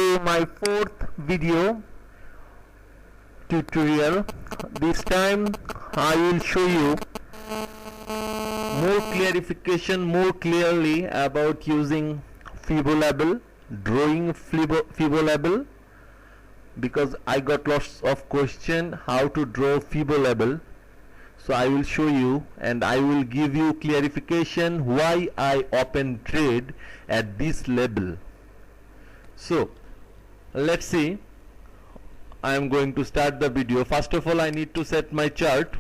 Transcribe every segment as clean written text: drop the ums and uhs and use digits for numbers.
to my fourth video tutorial. This time I will show you more clarification, more clearly about using Fibonacci, drawing Fibonacci, because I got lots of question how to draw Fibonacci. So I will show you and I will give you clarification why I open trade at this level. So let's see. I am going to start the video. First of all, I need to set my chart.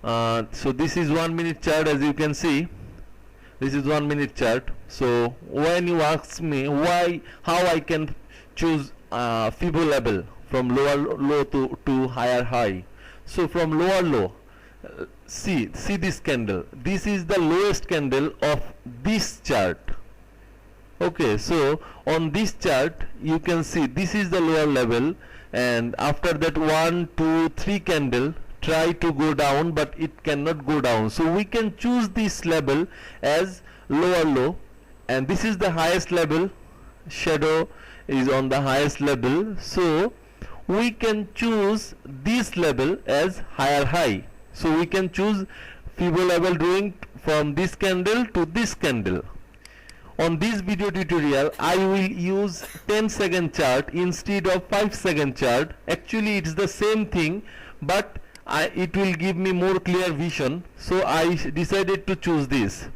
So this is 1 minute chart, as you can see. This is 1 minute chart. So when you ask me how I can choose Fibonacci from lower low to higher high. So from lower low, see this candle. This is the lowest candle of this chart. Okay, so on this chart you can see this is the lower level, and after that 1, 2, 3 candle try to go down, but it cannot go down. So we can choose this level as lower low, and this is the highest level. Shadow is on the highest level, so we can choose this level as higher high. So we can choose Fibonacci drawing from this candle to this candle. On this video tutorial I will use 10-second chart instead of 5-second chart. Actually it's the same thing, but it will give me more clear vision, so I decided to choose this.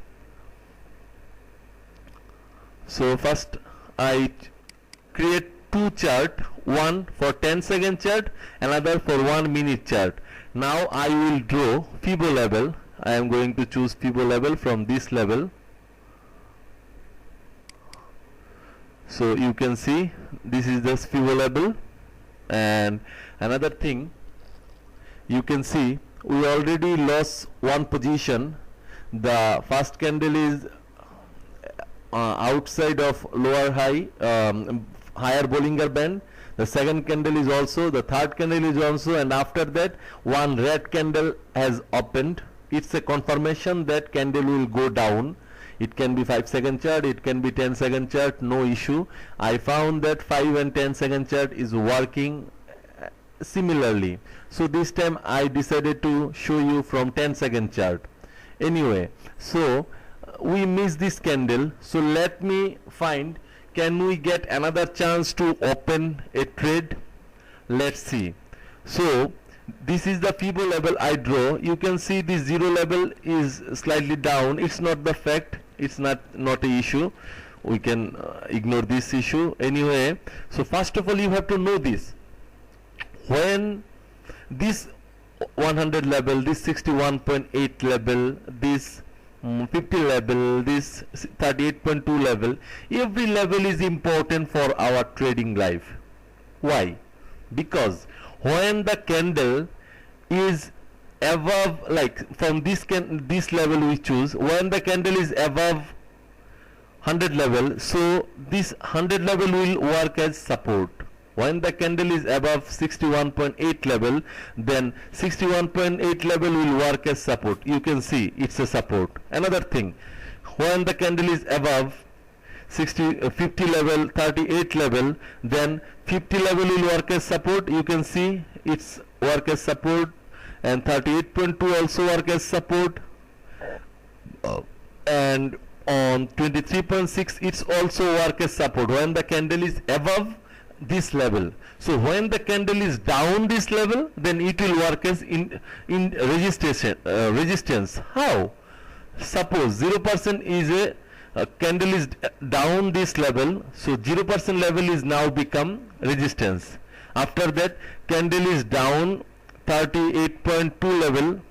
So first I create two chart, one for 10-second chart, another for 1 minute chart. Now I will draw Fibonacci. I am going to choose Fibonacci from this level. So you can see this is the Fibonacci. And another thing, you can see we already lost one position. The first candle is outside of lower high, higher Bollinger Band. The second candle is also, the third candle is also, and after that one red candle has opened. It's a confirmation that candle will go down. It can be 5-second chart, it can be 10-second chart, no issue. I found that 5 and 10-second chart is working similarly. So this time I decided to show you from 10-second chart. Anyway, so we missed this candle, so let me find, can we get another chance to open a trade? Let's see. So this is the Fibonacci I draw. You can see the zero level is slightly down. It's not the fact, it's not a issue. We can ignore this issue anyway. So first of all you have to know this. When this 100 level, this 61.8 level, this 50 level, this 38.2 level, every level is important for our trading life. Why? Because when the candle is above, like from this level we choose, when the candle is above 100 level, so this 100 level will work as support. When the candle is above 61.8 level, then 61.8 level will work as support. You can see it's a support. Another thing, when the candle is above 50 level, 38 level, then 50 level will work as support. You can see it's work as support, and 38.2 also work as support, and on 23.6 it's also work as support when the candle is above this level. So when the candle is down this level, then it will work as in resistance. How? Suppose 0% is a candle is down this level, so 0% level is now become resistance. After that candle is down 38.2 level,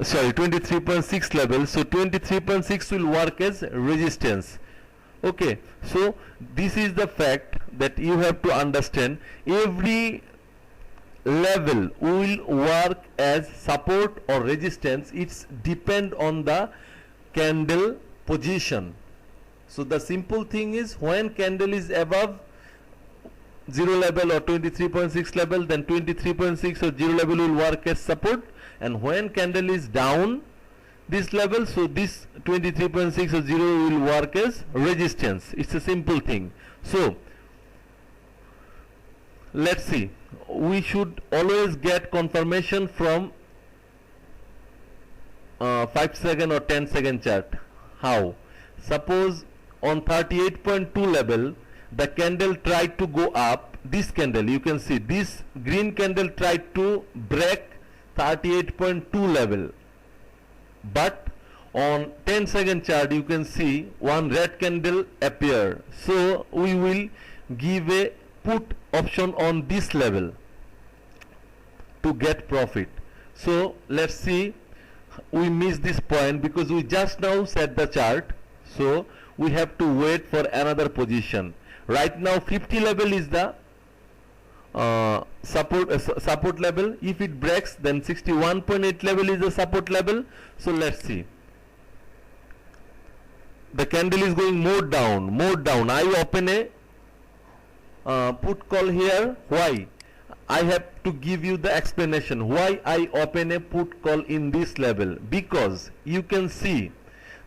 sorry 23.6 level, so 23.6 will work as resistance. Okay, so this is the fact that you have to understand. Every level will work as support or resistance. It's depend on the candle position. So the simple thing is, when candle is above 0 level or 23.6 level, then 23.6 or 0 level will work as support, and when candle is down this level, so this 23.6 or 0 will work as resistance. It's a simple thing. So let's see, we should always get confirmation from 5 second or 10 second chart. How? Suppose on 38.2 level the candle tried to go up, this candle, you can see this green candle tried to break 38.2 level, but on 10 second chart you can see one red candle appear. So we will give a put option on this level to get profit. So let's see, we missed this point because we just now set the chart, so we have to wait for another position. Right now 50 level is the support level. If it breaks, then 61.8 level is the support level. So let's see, the candle is going more down, more down. I open a put call here. Why? I have to give you the explanation why I open a put call in this level, because you can see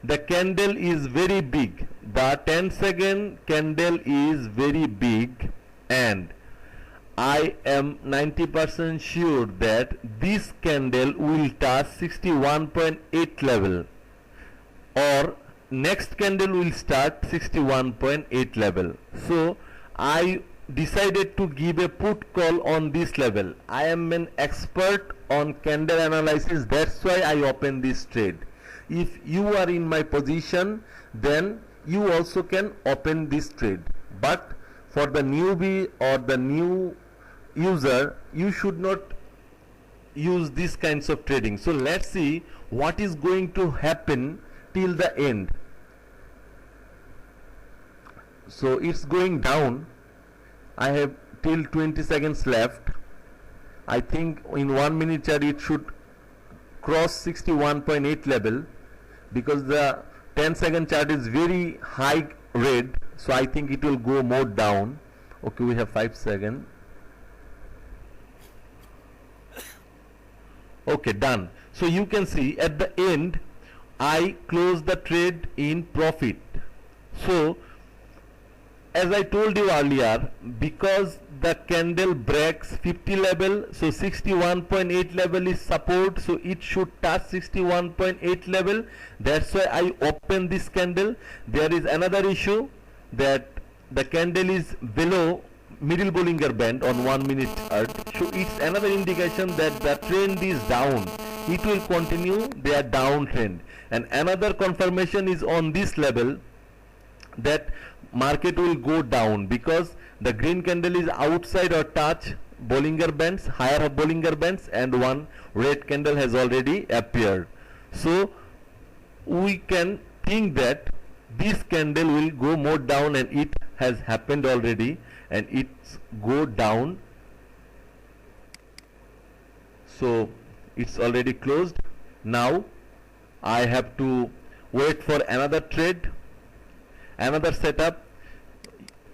the candle is very big, the 10 second candle is very big, and I am 90% sure that this candle will touch 61.8 level, or next candle will start 61.8 level. So I decided to give a put call on this level. I am an expert on candle analysis, that's why I open this trade. If you are in my position, then you also can open this trade, but for the newbie or the new user, you should not use these kinds of trading. So let's see what is going to happen till the end. So it's going down. I have till 20 seconds left. I think in 1 minute chart it should cross 61.8 level, because the 10 second chart is very high red, so I think it will go more down. Okay, we have 5 seconds. Okay, done. So you can see at the end I close the trade in profit. So as I told you earlier, because the candle breaks 50 level, so 61.8 level is support, so it should touch 61.8 level. That's why I open this candle. There is another issue that the candle is below middle Bollinger Band on 1 minute chart, so it's another indication that the trend is down. It will continue their downtrend, and another confirmation is on this level that market will go down, because the green candle is outside or touch Bollinger Bands, higher Bollinger Bands, and one red candle has already appeared. So we can think that this candle will go more down, and it has happened already, and it's go down. So it's already closed. Now I have to wait for another trade, another setup.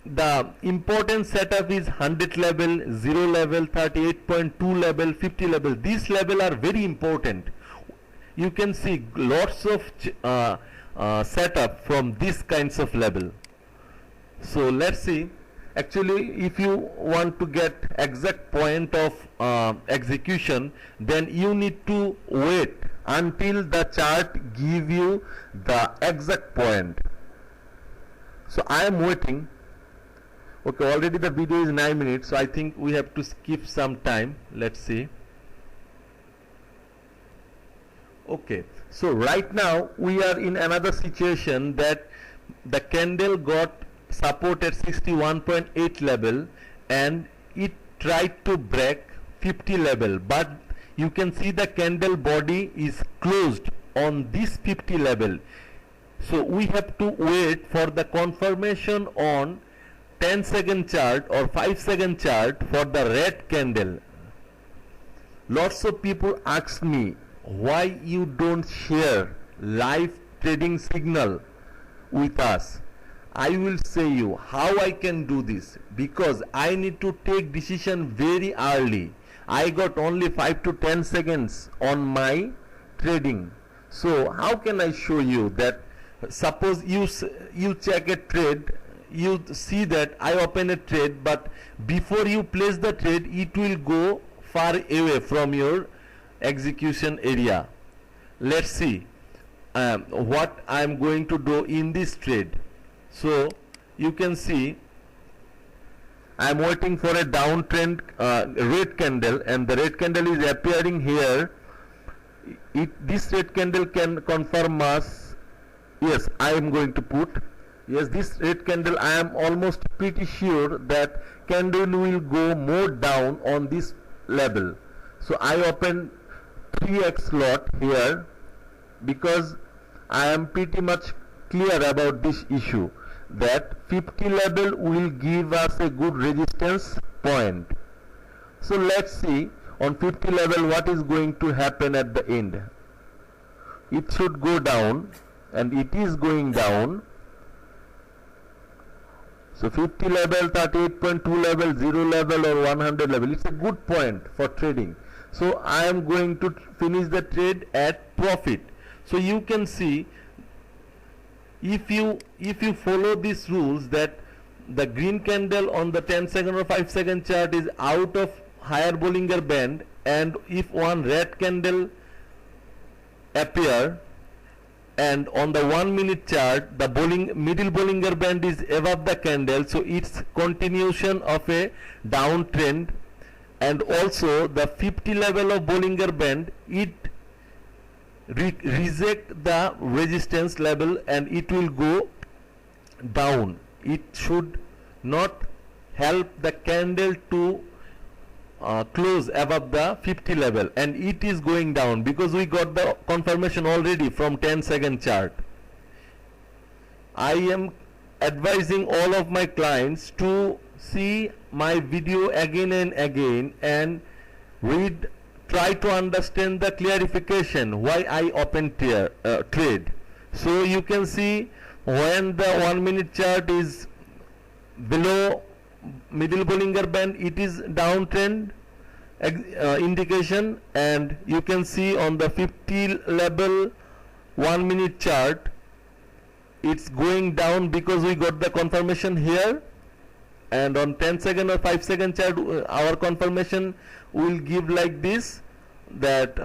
The important setup is 100 level, 0 level, 38.2 level, 50 level. These level are very important. You can see lots of setup from these kinds of level. So let's see. Actually, if you want to get exact point of execution, then you need to wait until the chart give you the exact point. So I am waiting. Okay, already the video is 9 minutes, so I think we have to skip some time. Let's see. Okay, so right now we are in another situation that the candle got support at 61.8 level, and it tried to break 50 level, but you can see the candle body is closed on this 50 level. So we have to wait for the confirmation on 10 second chart or 5 second chart for the red candle. Lots of people ask me why you don't share live trading signal with us. I will say you how I can do this, because I need to take decision very early. I got only 5 to 10 seconds on my trading. So how can I show you that? Suppose you check a trade, you see that I open a trade, but before you place the trade it will go far away from your execution area. Let's see what I am going to do in this trade. So you can see I am waiting for a downtrend red candle, and the red candle is appearing here. This red candle can confirm us. Yes, I am going to put, yes, this red candle, I am almost pretty sure that candle will go more down on this level. So I open 3x lot here because I am pretty much clear about this issue, that 50 level will give us a good resistance point. So let's see on 50 level what is going to happen at the end. It should go down, and it is going down. So 50 level, 38.2 level, 0 level or 100 level, it's a good point for trading. So I am going to finish the trade at profit. So you can see, if you follow these rules, that the green candle on the 10-second or 5-second chart is out of higher Bollinger Band, and if one red candle appear, and on the 1-minute chart the middle Bollinger Band is above the candle, so it's continuation of a downtrend, and also the 50 level of Bollinger Band, it reject the resistance level and it will go down. It should not help the candle to close above the 50 level, and it is going down because we got the confirmation already from 10-second chart. I am advising all of my clients to see my video again and again and read, try to understand the clarification why I open trade. So you can see when the 1-minute chart is below middle Bollinger Band, it is downtrend indication, and you can see on the 50 level 1-minute chart it's going down because we got the confirmation here, and on 10-second or 5-second chart our confirmation will give like this, that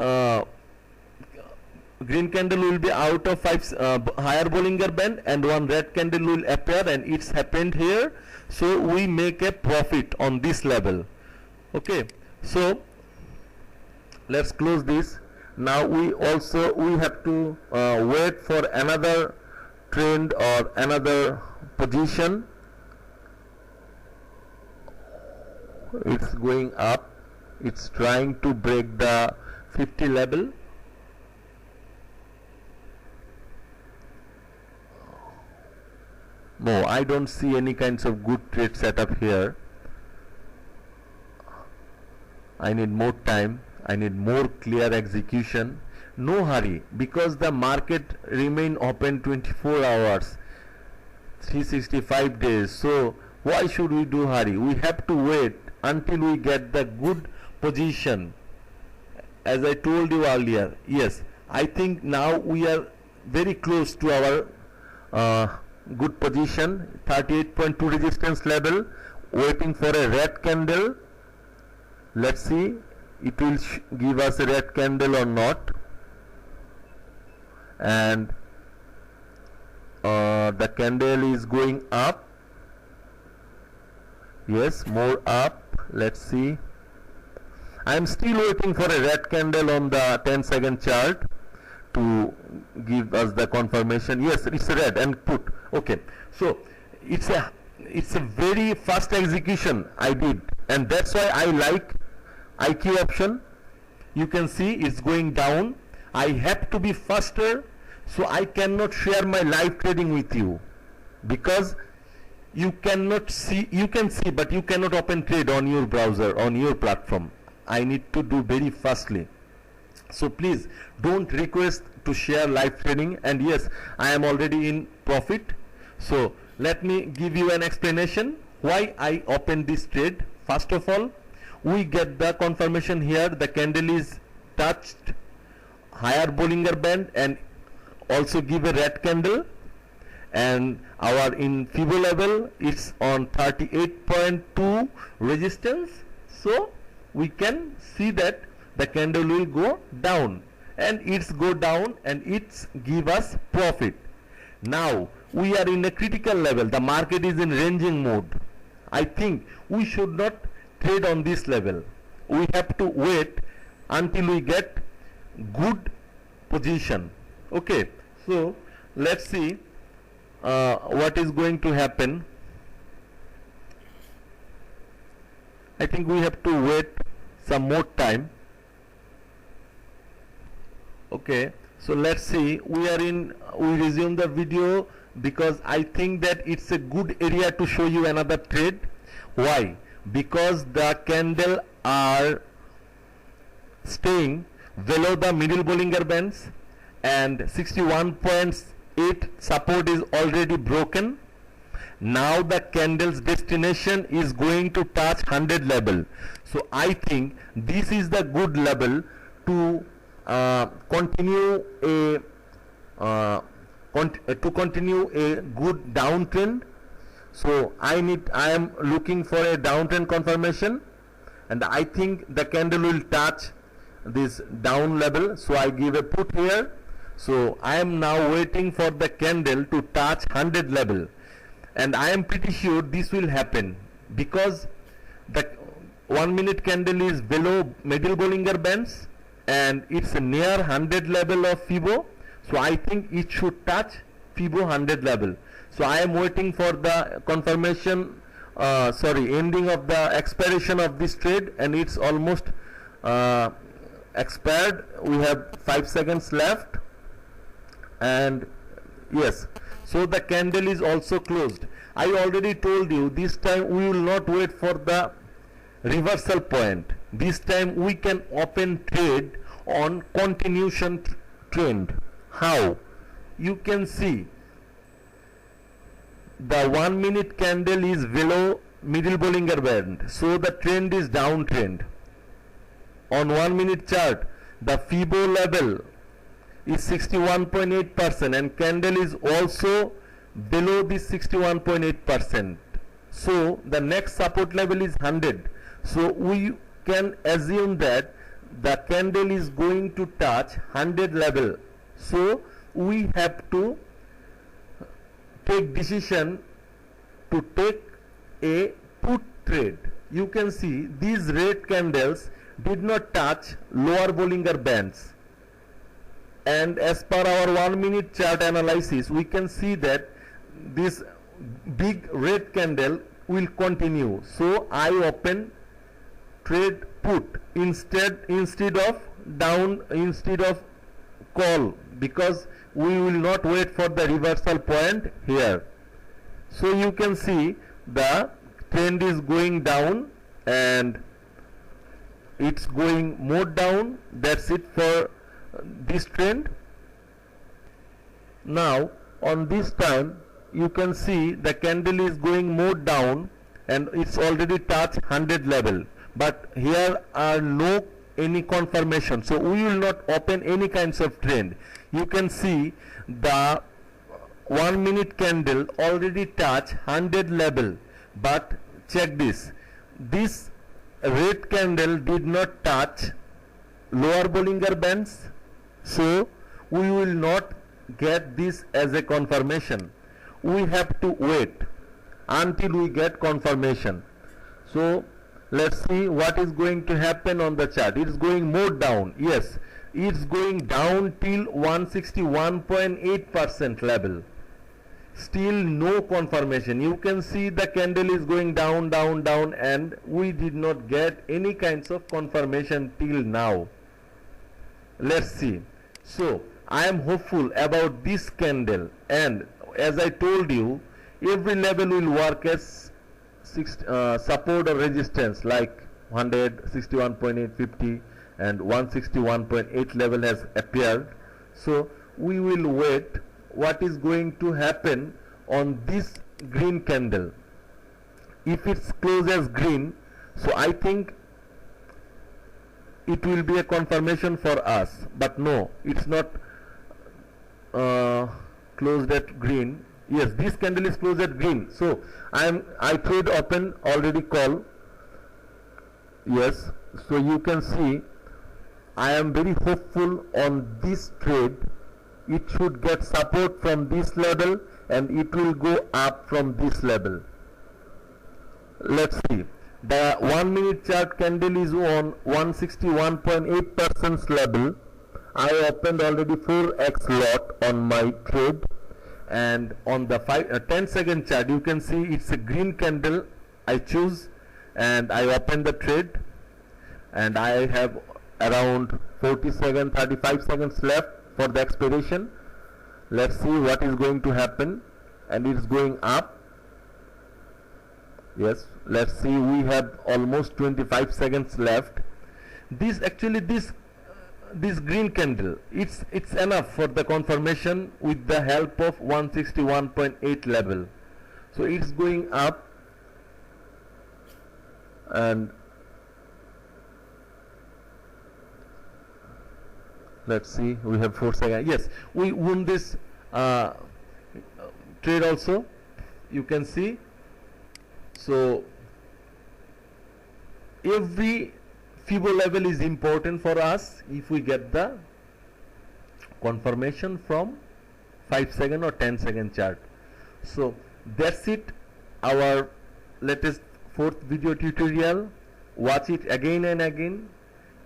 green candle will be out of higher Bollinger Band and one red candle will appear, and it's happened here. So we make a profit on this level. Okay, so let's close this. Now we have to wait for another trend or another position. It's going up, it's trying to break the 50 level. No, I don't see any kinds of good trade setup here. I need more time, I need more clear execution. No hurry, because the market remain open 24 hours, 365 days. So why should we do hurry? We have to wait until we get the good position. As I told you earlier, yes, I think now we are very close to our good position, 38.2 resistance level, waiting for a red candle. Let's see, it will give us a red candle or not. And the candle is going up. Yes, more up. Let's see. I am still waiting for a red candle on the 10-second chart to give us the confirmation. Yes, it's red and put. Okay, so it's a very fast execution I did, and that's why I like IQ option. You can see it's going down. I have to be faster, so I cannot share my live trading with you, because you cannot see, you can see, but you cannot open trade on your browser, on your platform. I need to do very fastly. So please don't request to share live trading. And yes, I am already in profit. So let me give you an explanation why I opened this trade. First of all, we get the confirmation here, the candle is touched higher Bollinger Band and also give a red candle, and our in FIBO level it's on 38.2 resistance. So we can see that the candle will go down, and it's go down and it's give us profit. Now we are in a critical level, the market is in ranging mode. I think we should not trade on this level. We have to wait until we get good position. Okay, so let's see what is going to happen. I think we have to wait some more time. Okay, so let's see, we resume the video because I think that it's a good area to show you another trade. Why? Because the candle are staying below the middle Bollinger Bands, and 61.8 support is already broken. Now the candle's destination is going to touch 100 level. So I think this is the good level to continue a good downtrend. So I am looking for a downtrend confirmation, and I think the candle will touch this down level. So I give a put here. So I am now waiting for the candle to touch 100 level, and I am pretty sure this will happen because the 1 minute candle is below middle Bollinger Bands and it's near 100 level of FIBO. So I think it should touch FIBO 100 level. So I am waiting for the confirmation, ending of the expiration of this trade, and it's almost expired. We have 5 seconds left, and yes, so the candle is also closed. I already told you this time we will not wait for the reversal point. This time we can open trade on continuation trend. How? You can see the 1 minute candle is below middle Bollinger Band, so the trend is downtrend. On 1 minute chart, the FIBO level is 61.8% and candle is also below this 61.8%. So the next support level is 100. So we can assume that the candle is going to touch 100 level. So we have to take decision to take a put trade. You can see these red candles did not touch lower Bollinger Bands, and as per our 1 minute chart analysis we can see that this big red candle will continue. So I open trade put instead of call, because we will not wait for the reversal point here. So you can see the trend is going down and it's going more down. That's it for this trend. Now on this time you can see the candle is going more down and it's already touched 100 level, but here are no any confirmation, so we will not open any kinds of trend. You can see the 1 minute candle already touched 100 level, but check this red candle did not touch lower Bollinger Bands, so we will not get this as a confirmation. We have to wait until we get confirmation. So let's see what is going to happen on the chart. It's going more down. Yes, it's going down till 161.8% level. Still no confirmation. You can see the candle is going down, down, down, and we did not get any kinds of confirmation till now. Let's see. So I am hopeful about this candle, and as I told you, every level will work as support or resistance, like 161.850 and 161.8 level has appeared. So we will wait what is going to happen on this green candle. If it's closed as green, so I think it will be a confirmation for us, but no, it's not closed at green. Yes, this candle is closed at green. So I trade open already call. Yes, so you can see I am very hopeful on this trade. It should get support from this level and it will go up from this level. Let's see. The 1 minute chart candle is on 161.8% level. I opened already 4x lot on my trade, and on the 10-second chart you can see it's a green candle. I choose and I open the trade, and I have around 35 seconds left for the expiration. Let's see what is going to happen, and it's going up. Yes, let's see, we have almost 25 seconds left. This green candle, it's enough for the confirmation with the help of 161.8 level. So it's going up, and let's see, we have 4 seconds. Yes, we won this trade also, you can see. So every FIBO level is important for us if we get the confirmation from 5-second or 10-second chart. So that's it, our latest 4th video tutorial. Watch it again and again,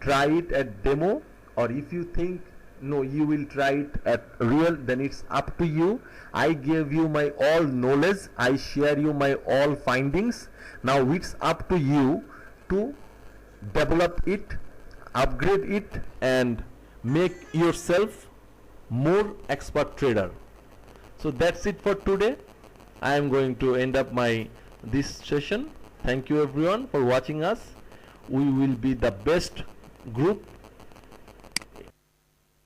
try it at demo, or if you think no, you will try it at real, then it's up to you. I gave you my all knowledge, I share you my all findings. Now it's up to you to develop it, upgrade it, and make yourself more expert trader. So that's it for today. I am going to end up this session. Thank you everyone for watching us. We will be the best group